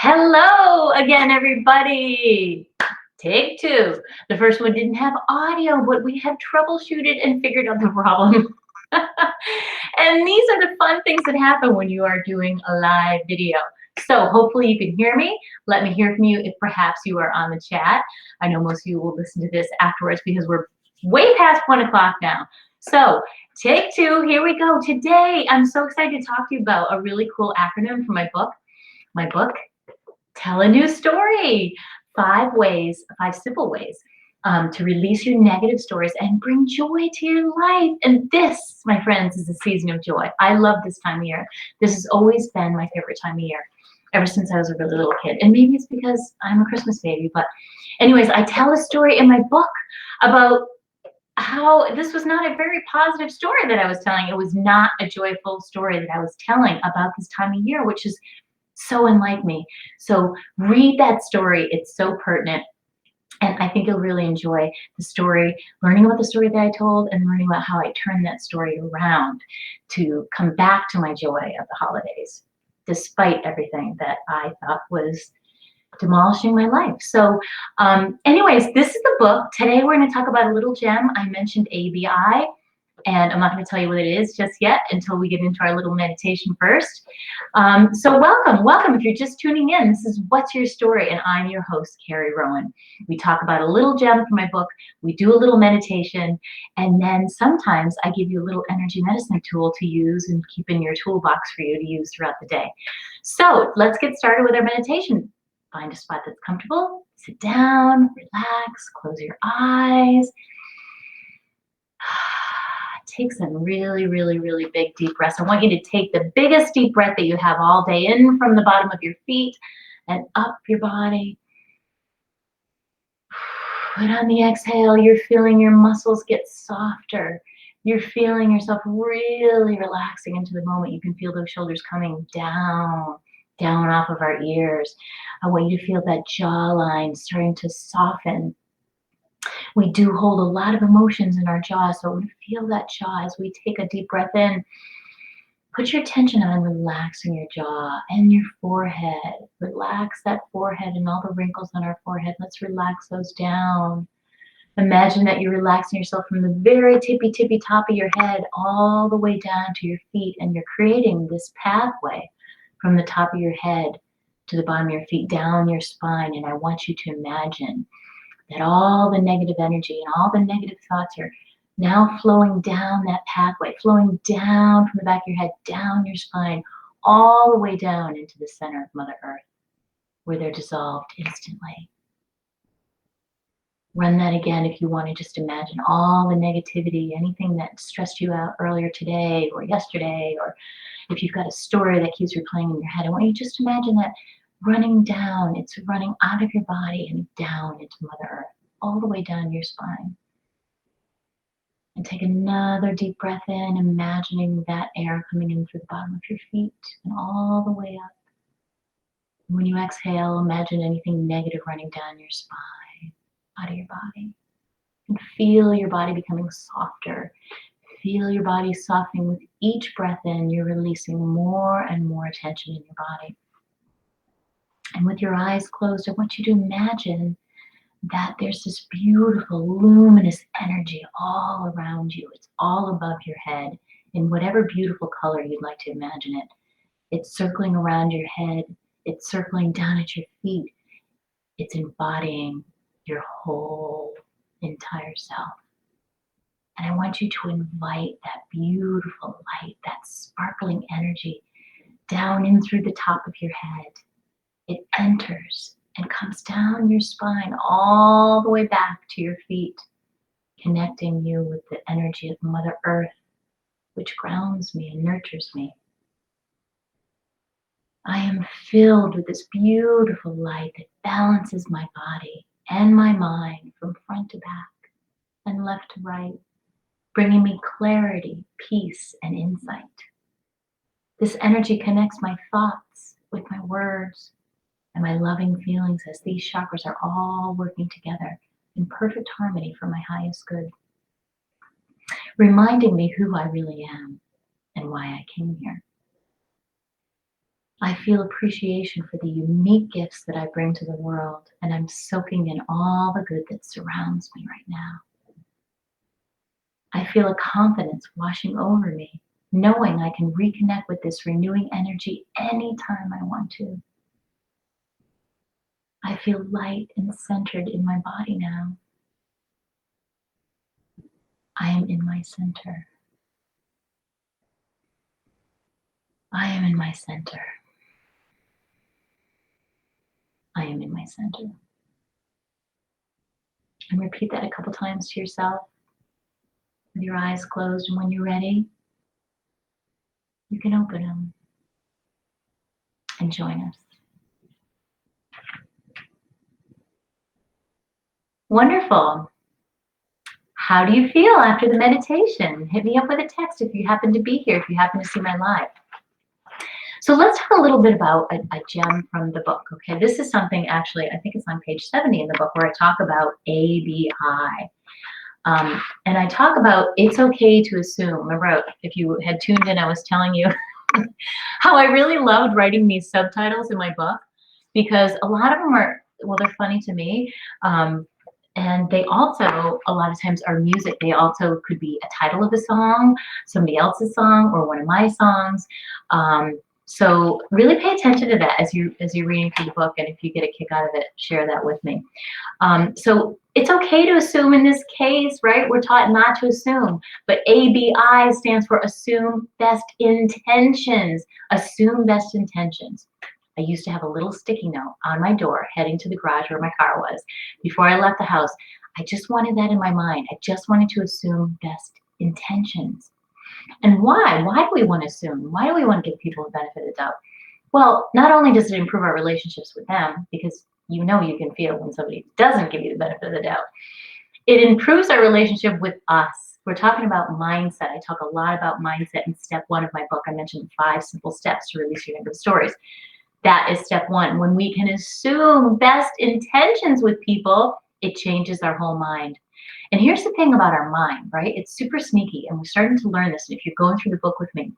Hello again, everybody. Take two. The first one didn't have audio, but we have troubleshooted and figured out the problem. And these are the fun things that happen when you are doing a live video. So hopefully you can hear me. Let me hear from you if perhaps you are on the chat. I know most of you will listen to this afterwards because we're way past 1 o'clock now. So take two, here we go. Today, I'm so excited to talk to you about a really cool acronym for my book. Tell a new story. 5 simple ways to release your negative stories and bring joy to your life. And this, my friends, is a season of joy. I love this time of year. This has always been my favorite time of year, ever since I was a really little kid. And maybe it's because I'm a Christmas baby. But anyways, I tell a story in my book about how this was not a very positive story that I was telling. It was not a joyful story that I was telling about this time of year, which is so unlike me. So read that story. It's so pertinent. And I think you'll really enjoy the story, learning about the story that I told and learning about how I turned that story around to come back to my joy of the holidays, despite everything that I thought was demolishing my life. So anyways, this is the book. Today we're going to talk about a little gem. I mentioned ABI. And I'm not going to tell you what it is just yet until we get into our little meditation first. So welcome. If you're just tuning in, this is What's Your Story? And I'm your host, Carrie Rowan. We talk about a little gem from my book. We do a little meditation. And then sometimes I give you a little energy medicine tool to use and keep in your toolbox for you to use throughout the day. So let's get started with our meditation. Find a spot that's comfortable. Sit down, relax, close your eyes. Take some really, really, really big deep breaths. I want you to take the biggest deep breath that you have all day in from the bottom of your feet and up your body. Put on the exhale, you're feeling your muscles get softer. You're feeling yourself really relaxing into the moment. You can feel those shoulders coming down off of our ears. I want you to feel that jawline starting to soften. We do hold a lot of emotions in our jaw, so we feel that jaw as we take a deep breath in. Put your attention on relaxing your jaw and your forehead. Relax that forehead and all the wrinkles on our forehead. Let's relax those down. Imagine that you're relaxing yourself from the very tippy top of your head all the way down to your feet, and you're creating this pathway from the top of your head to the bottom of your feet, down your spine. And I want you to imagine that all the negative energy and all the negative thoughts are now flowing down that pathway, flowing down from the back of your head, down your spine, all the way down into the center of Mother Earth, where they're dissolved instantly. Run that again if you want to just imagine all the negativity, anything that stressed you out earlier today or yesterday, or if you've got a story that keeps replaying in your head, I want you to just imagine that running down. It's running out of your body and down into Mother Earth, all the way down your spine. And take another deep breath in, imagining that air coming in through the bottom of your feet and all the way up. And when you exhale, imagine anything negative running down your spine, out of your body. And feel your body becoming softer. Feel your body softening. With each breath in, you're releasing more and more tension in your body. And with your eyes closed, I want you to imagine that there's this beautiful, luminous energy all around you. It's all above your head in whatever beautiful color you'd like to imagine it. It's circling around your head. It's circling down at your feet. It's embodying your whole entire self. And I want you to invite that beautiful light, that sparkling energy down in through the top of your head. It enters and comes down your spine all the way back to your feet, connecting you with the energy of Mother Earth, which grounds me and nurtures me. I am filled with this beautiful light that balances my body and my mind from front to back and left to right, bringing me clarity, peace, and insight. This energy connects my thoughts with my words and my loving feelings as these chakras are all working together in perfect harmony for my highest good, reminding me who I really am and why I came here. I feel appreciation for the unique gifts that I bring to the world, and I'm soaking in all the good that surrounds me right now. I feel a confidence washing over me, knowing I can reconnect with this renewing energy anytime I want to. I feel light and centered in my body now. I am in my center. I am in my center. I am in my center. And repeat that a couple times to yourself with your eyes closed. And when you're ready, you can open them and join us. Wonderful. How do you feel after the meditation? Hit me up with a text if you happen to be here, if you happen to see my live. So let's talk a little bit about a gem from the book. Okay, this is something actually, I think it's on page 70 in the book, where I talk about ABI. And I talk about it's okay to assume. Remember, if you had tuned in, I was telling you how I really loved writing these subtitles in my book, because a lot of them are, well, they're funny to me. And they also, a lot of times, are music. They also could be a title of a song, somebody else's song, or one of my songs. So really pay attention to that as you're reading through the book, and if you get a kick out of it, share that with me. So it's okay to assume in this case, right? We're taught not to assume, but ABI stands for assume best intentions. Assume best intentions. I used to have a little sticky note on my door heading to the garage where my car was. Before I left the house, I just wanted that in my mind. I just wanted to assume best intentions. And why? Why do we want to assume? Why do we want to give people the benefit of the doubt? Well, not only does it improve our relationships with them, because you know you can feel when somebody doesn't give you the benefit of the doubt, it improves our relationship with us. We're talking about mindset. I talk a lot about mindset in step 1 of my book. I mentioned 5 simple steps to release your negative stories. That is step 1. When we can assume best intentions with people, it changes our whole mind. And here's the thing about our mind, right? It's super sneaky, and we're starting to learn this. And if you're going through the book with me,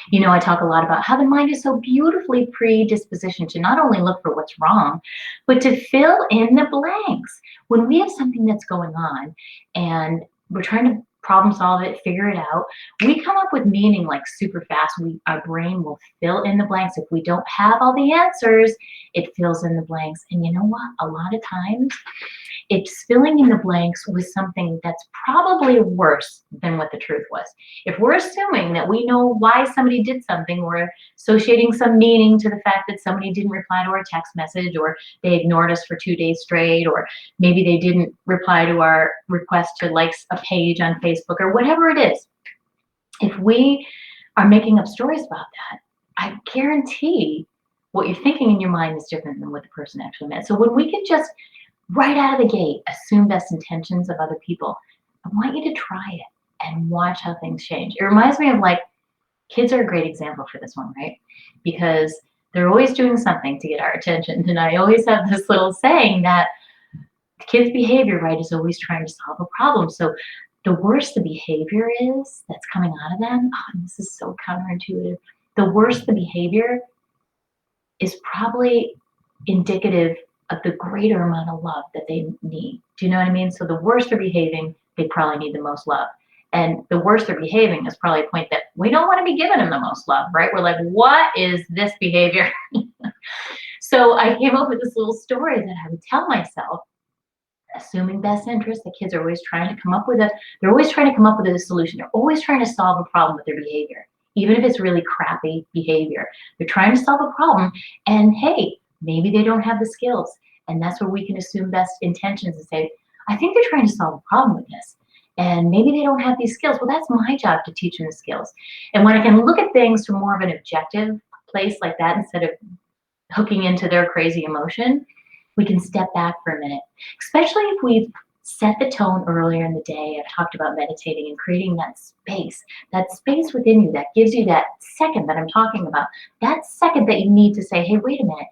you know I talk a lot about how the mind is so beautifully predispositioned to not only look for what's wrong, but to fill in the blanks. When we have something that's going on and we're trying to problem solve it, figure it out, we come up with meaning like super fast. Our brain will fill in the blanks. If we don't have all the answers, it fills in the blanks. And you know what? A lot of times, it's filling in the blanks with something that's probably worse than what the truth was. If we're assuming that we know why somebody did something, we're associating some meaning to the fact that somebody didn't reply to our text message, or they ignored us for 2 days straight, or maybe they didn't reply to our request to like a page on Facebook, or whatever it is. If we are making up stories about that, I guarantee what you're thinking in your mind is different than what the person actually meant. So when we can just right out of the gate assume best intentions of other people, I want you to try it and watch how things change. It reminds me of, like, kids are a great example for this one, right? Because they're always doing something to get our attention. And I always have this little saying that kids' behavior, right, is always trying to solve a problem. So the worse the behavior is that's coming out of them, and this is so counterintuitive, the worse the behavior is probably indicative of the greater amount of love that they need. Do you know what I mean? So the worse they're behaving, they probably need the most love. And the worse they're behaving is probably a point that we don't want to be giving them the most love, right? We're like, what is this behavior? So I came up with this little story that I would tell myself, assuming best interest. The kids are always trying to come up with they're always trying to come up with a solution. They're always trying to solve a problem with their behavior, even if it's really crappy behavior. They're trying to solve a problem, and hey, maybe they don't have the skills. And that's where we can assume best intentions and say, I think they're trying to solve a problem with this. And maybe they don't have these skills. Well, that's my job to teach them the skills. And when I can look at things from more of an objective place like that, instead of hooking into their crazy emotion, we can step back for a minute, especially if we've set the tone earlier in the day. I've talked about meditating and creating that space within you that gives you that second that I'm talking about, that second that you need to say, hey, wait a minute,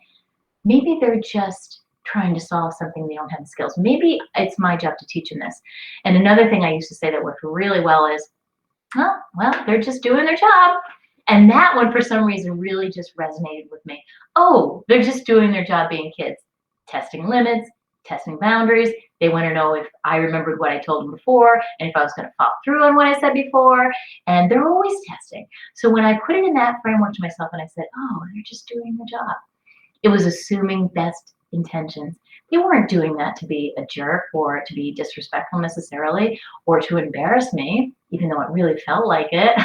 maybe they're just trying to solve something, they don't have the skills. Maybe it's my job to teach them this. And another thing I used to say that worked really well is, oh, well, they're just doing their job. And that one, for some reason, really just resonated with me. Oh, they're just doing their job being kids, testing limits, testing boundaries. They want to know if I remembered what I told them before and if I was going to follow through on what I said before. And they're always testing. So when I put it in that framework to myself and I said, oh, they're just doing their job, it was assuming best intentions. They weren't doing that to be a jerk or to be disrespectful necessarily or to embarrass me, even though it really felt like it.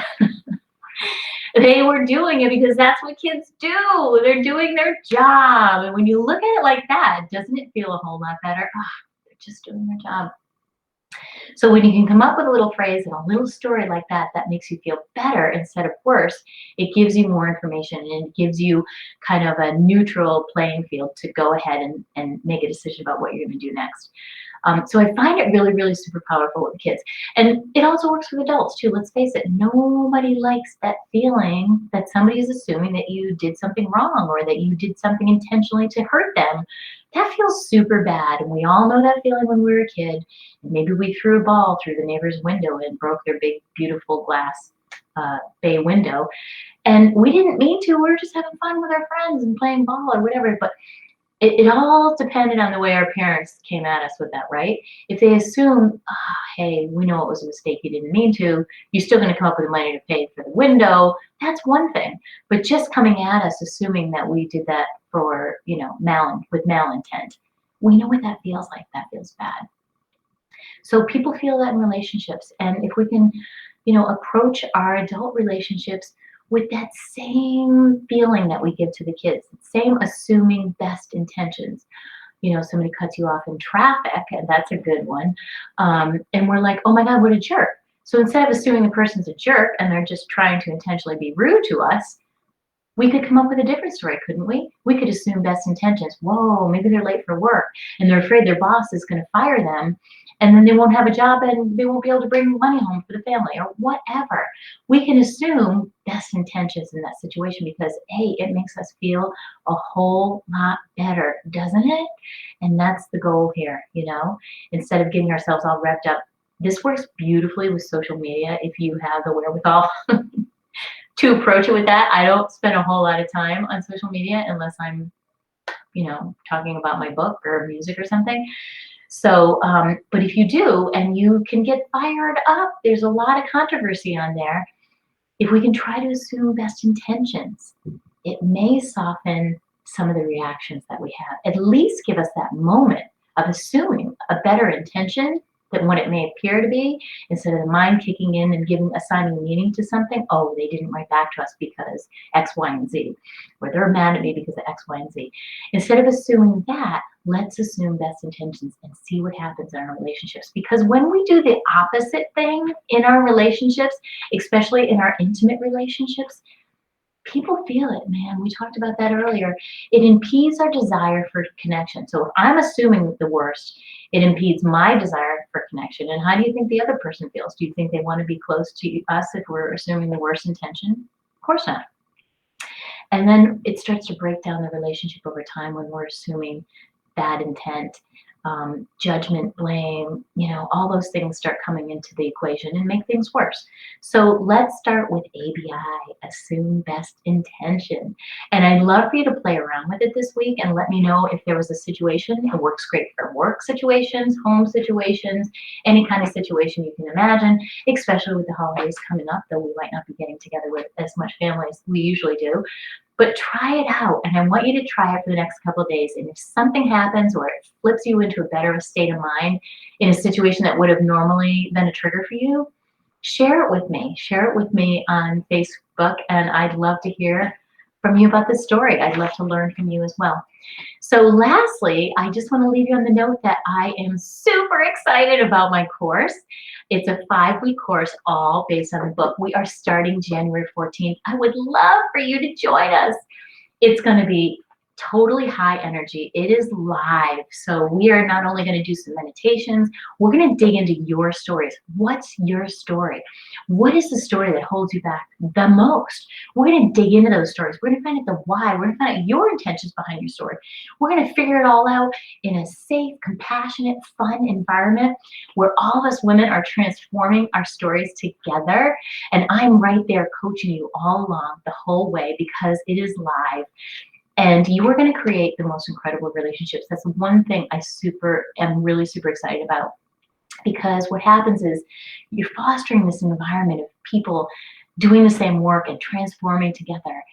They were doing it because that's what kids do. They're doing their job. And when you look at it like that, doesn't it feel a whole lot better? Ah, they're just doing their job. So when you can come up with a little phrase and a little story like that, that makes you feel better instead of worse, it gives you more information and it gives you kind of a neutral playing field to go ahead and make a decision about what you're going to do next. So I find it really, really super powerful with kids. And it also works with adults too. Let's face it, nobody likes that feeling that somebody is assuming that you did something wrong or that you did something intentionally to hurt them. That feels super bad. And we all know that feeling when we were a kid. Maybe we threw a ball through the neighbor's window and broke their big, beautiful glass bay window. And we didn't mean to. We were just having fun with our friends and playing ball or whatever. But it all depended on the way our parents came at us with that, right? If they assume, hey, we know it was a mistake, you didn't mean to, you're still going to come up with the money to pay for the window, that's one thing. But just coming at us, assuming that we did that for, with malintent, we know what that feels like. That feels bad. So people feel that in relationships. And if we can, approach our adult relationships with that same feeling that we give to the kids, same assuming best intentions. Somebody cuts you off in traffic, and that's a good one. And we're like, oh my God, what a jerk. So instead of assuming the person's a jerk and they're just trying to intentionally be rude to us, we could come up with a different story, couldn't we? We could assume best intentions. Whoa, maybe they're late for work and they're afraid their boss is going to fire them and then they won't have a job and they won't be able to bring money home for the family or whatever. We can assume best intentions in that situation because, hey, it makes us feel a whole lot better, doesn't it? And that's the goal here, instead of getting ourselves all wrapped up. This works beautifully with social media if you have the wherewithal to approach it with that. I don't spend a whole lot of time on social media unless I'm, talking about my book or music or something. So, but if you do and you can get fired up, there's a lot of controversy on there. If we can try to assume best intentions, it may soften some of the reactions that we have. At least give us that moment of assuming a better intention than what it may appear to be, instead of the mind kicking in and assigning meaning to something. Oh, they didn't write back to us because X, Y, and Z, or they're mad at me because of X, Y, and Z. Instead of assuming that, let's assume best intentions and see what happens in our relationships. Because when we do the opposite thing in our relationships, especially in our intimate relationships, people feel it, man. We talked about that earlier. It impedes our desire for connection. So if I'm assuming the worst, it impedes my desire for connection. And how do you think the other person feels? Do you think they want to be close to us if we're assuming the worst intention? Of course not. And then it starts to break down the relationship over time when we're assuming bad intent, judgment, blame, all those things start coming into the equation and make things worse. So let's start with ABI, assume best intention. And I'd love for you to play around with it this week and let me know if there was a situation. It works great for work situations, home situations, any kind of situation you can imagine, especially with the holidays coming up, though we might not be getting together with as much family as we usually do. But try it out, and I want you to try it for the next couple of days. And if something happens or it flips you into a better state of mind in a situation that would have normally been a trigger for you, share it with me. Share it with me on Facebook, and I'd love to hear from you about this story. I'd love to learn from you as well. So lastly, I just want to leave you on the note that I am super excited about my course. It's a 5-week course, all based on the book. We are starting January 14th. I would love for you to join us. It's going to be totally high energy. It is live. So we are not only going to do some meditations, we're going to dig into your stories. What's your story? What is the story that holds you back the most? We're going to dig into those stories. We're going to find out the why. We're going to find out your intentions behind your story. We're going to figure it all out in a safe, compassionate, fun environment where all of us women are transforming our stories together. And I'm right there coaching you all along the whole way because it is live. And you are going to create the most incredible relationships. That's one thing I am really super excited about, because what happens is you're fostering this environment of people doing the same work and transforming together.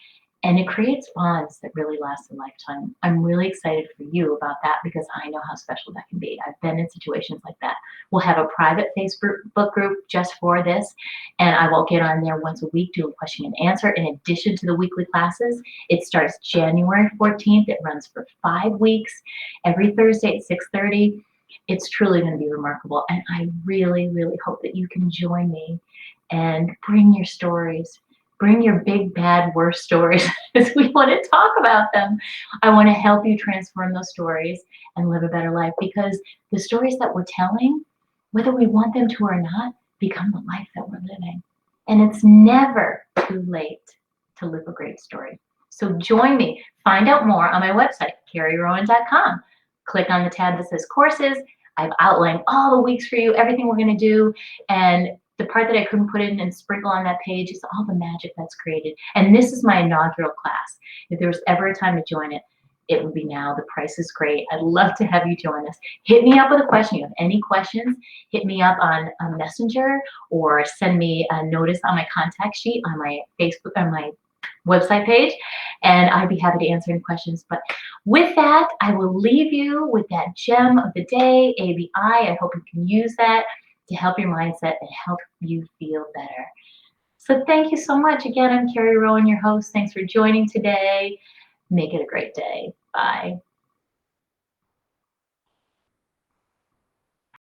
And it creates bonds that really last a lifetime. I'm really excited for you about that because I know how special that can be. I've been in situations like that. We'll have a private Facebook group just for this, and I will get on there once a week doing question and answer in addition to the weekly classes. It starts January 14th. It runs for 5 weeks, every Thursday at 6:30. It's truly going to be remarkable, and I really, really hope that you can join me and bring your stories. Bring your big, bad, worst stories because we want to talk about them. I want to help you transform those stories and live a better life, because the stories that we're telling, whether we want them to or not, become the life that we're living. And it's never too late to live a great story. So join me. Find out more on my website, carrierowan.com. Click on the tab that says courses. I've outlined all the weeks for you, everything we're going to do. And the part that I couldn't put in and sprinkle on that page is all the magic that's created. And this is my inaugural class. If there was ever a time to join it, it would be now. The price is great. I'd love to have you join us. Hit me up with a question. You have any questions, hit me up on a messenger or send me a notice on my contact sheet on my Facebook, on my website page, and I'd be happy to answer any questions. But with that, I will leave you with that gem of the day, ABI. I hope you can use that to help your mindset and help you feel better. So thank you so much. Again, I'm Carrie Rowan, your host. Thanks for joining today. Make it a great day. Bye.